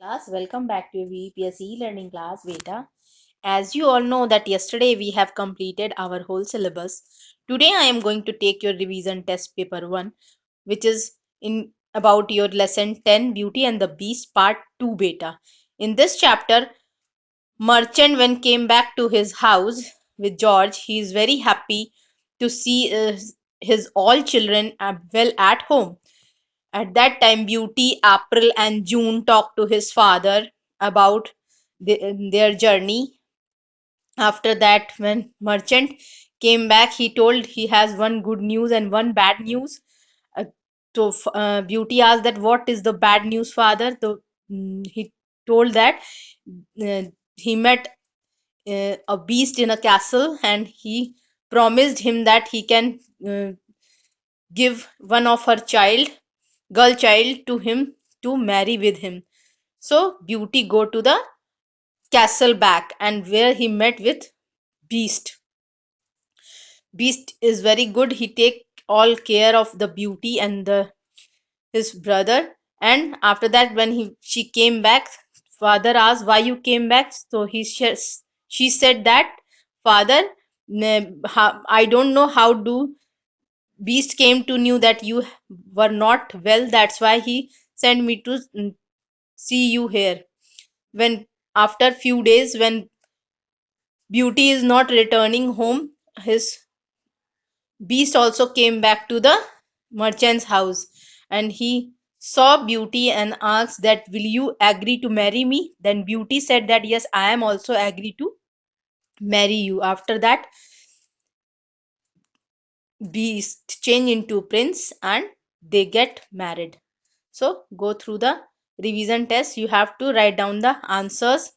Class, welcome back to VPS e-learning class beta. As you all know that yesterday we have completed our whole syllabus. Today I am going to take your revision test paper 1, which is in about your lesson 10 Beauty and the Beast part 2 beta. In this chapter, Merchant when came back to his house with George, he is very happy to see his all children well at home. At that time, Beauty, April, and June talked to his father about their journey. After that, when Merchant came back, he told he has one good news and one bad news. Uh, Beauty asked that what is the bad news, father? He told that uh, he met a beast in a castle and he promised him that he can give one of her girl child to him to marry with him. So Beauty go to the castle back and where he met with Beast. Beast is very good. He take all care of the Beauty and his brother. And after that, when she came back, father asked why you came back. So she said that father, I don't know how do Beast came to knew that you were not well. That's why he sent me to see you here. When after few days, when Beauty is not returning home, his Beast also came back to the merchant's house and he saw Beauty and asked that will you agree to marry me. Then Beauty said that yes, I am also agree to marry you. After that, Beast change into prince and they get married. So go through the revision test. You have to write down the answers.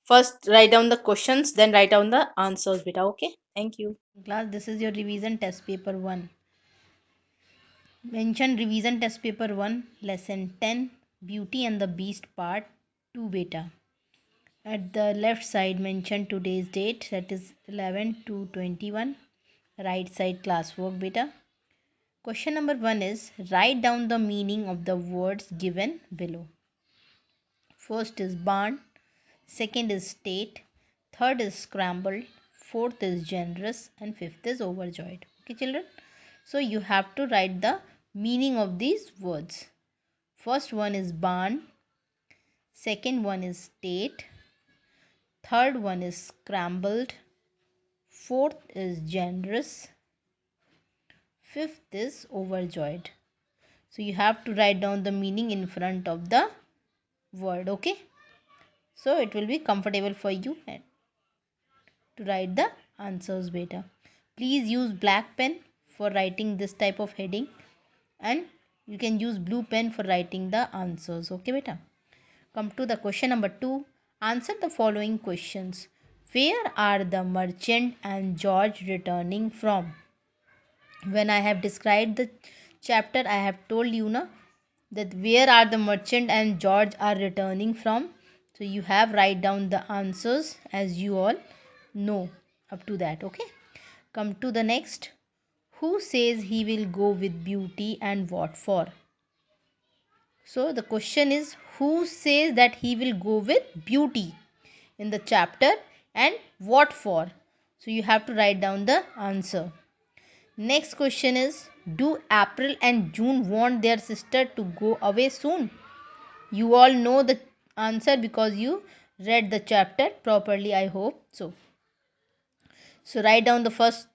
First write down the questions, then write down the answers beta. Okay, thank you. Class, this is your revision test paper 1. Mention revision test paper 1, lesson 10, Beauty and the Beast part 2 beta. At the left side mention today's date, that is 11/2/21. Right side classwork beta. Question number 1 is write down the meaning of the words given below. First is barn, second is state, third is scrambled, fourth is generous, and fifth is overjoyed. Okay, children? So you have to write the meaning of these words. First one is barn, second one is state, third one is scrambled, fourth is generous, fifth is overjoyed. So you have to write down the meaning in front of the word, okay? So it will be comfortable for you to write the answers beta. Please use black pen for writing this type of heading and you can use blue pen for writing the answers, okay beta? Come to the question number 2. Answer the following questions. Where are the merchant and George returning from? When I have described the chapter, I have told you na that where are the merchant and George are returning from. So you have write down the answers as you all know up to that. Okay. Come to the next. Who says he will go with Beauty and what for? So the question is who says that he will go with Beauty in the chapter and what for? So you have to write down the answer. Next question is do April and June want their sister to go away soon? You all know the answer because you read the chapter properly, I hope so. So write down the first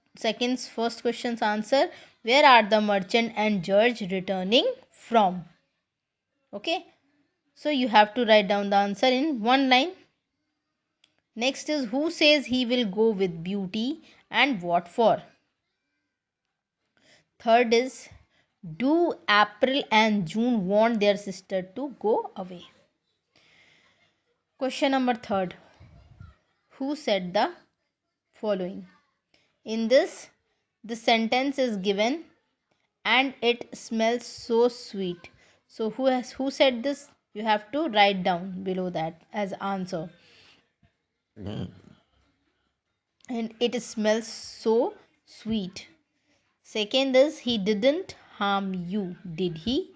question's answer. Where are the merchant and George returning from? Okay. So you have to write down the answer in one line. Next is who says he will go with Beauty and what for? Third is do April and June want their sister to go away? Question number 3. Who said the following? In this, the sentence is given and it smells so sweet. So who said this? You have to write down below that as answer. And it smells so sweet. Second is he didn't harm you, did he?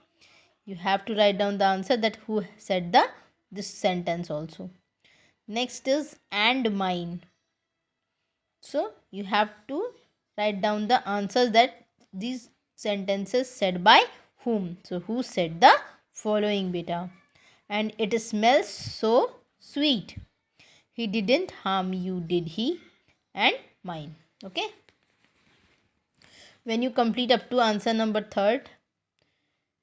You have to write down the answer that who said the this sentence also. Next is and mine. So you have to write down the answers that these sentences said by whom. So who said the following beta? And it smells so sweet. He didn't harm you, did he? And mine. Okay. When you complete up to answer number third,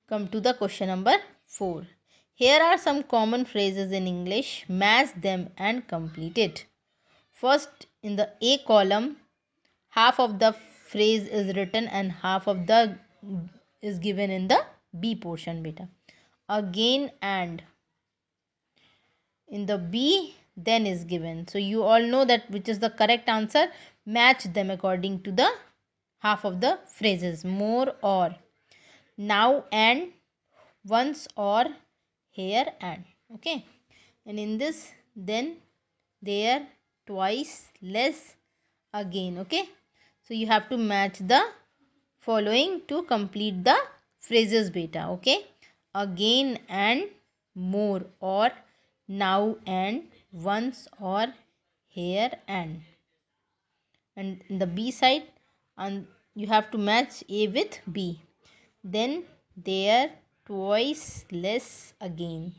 come to the question number 4. Here are some common phrases in English. Match them and complete it. First, in the A column, half of the phrase is written and half of the is given in the B portion beta. Again and in the B then is given. So you all know that which is the correct answer. Match them according to the half of the phrases. More or, now and, once or, here and. Okay. And in this, then, there, twice, less, again. Okay. So you have to match the following to complete the phrases beta. Okay. Again and, more or, now and, once or, here and. And in the B side, and you have to match A with B. Then, there, twice, less, again.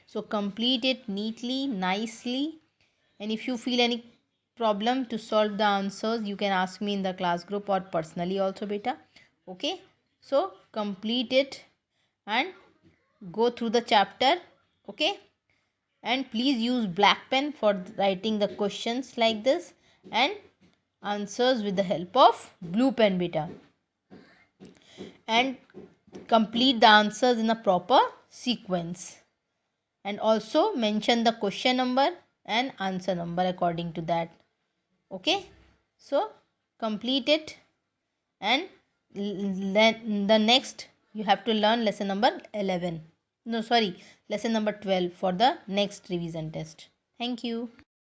So complete it neatly, nicely. And if you feel any problem to solve the answers, you can ask me in the class group or personally also beta. Okay. So complete it and go through the chapter. Okay. And please use black pen for writing the questions like this and answers with the help of blue pen beta. And complete the answers in a proper sequence. And also mention the question number and answer number according to that. Okay. So complete it and the next you have to learn lesson number 11. No, sorry, lesson number 12 for the next revision test. Thank you.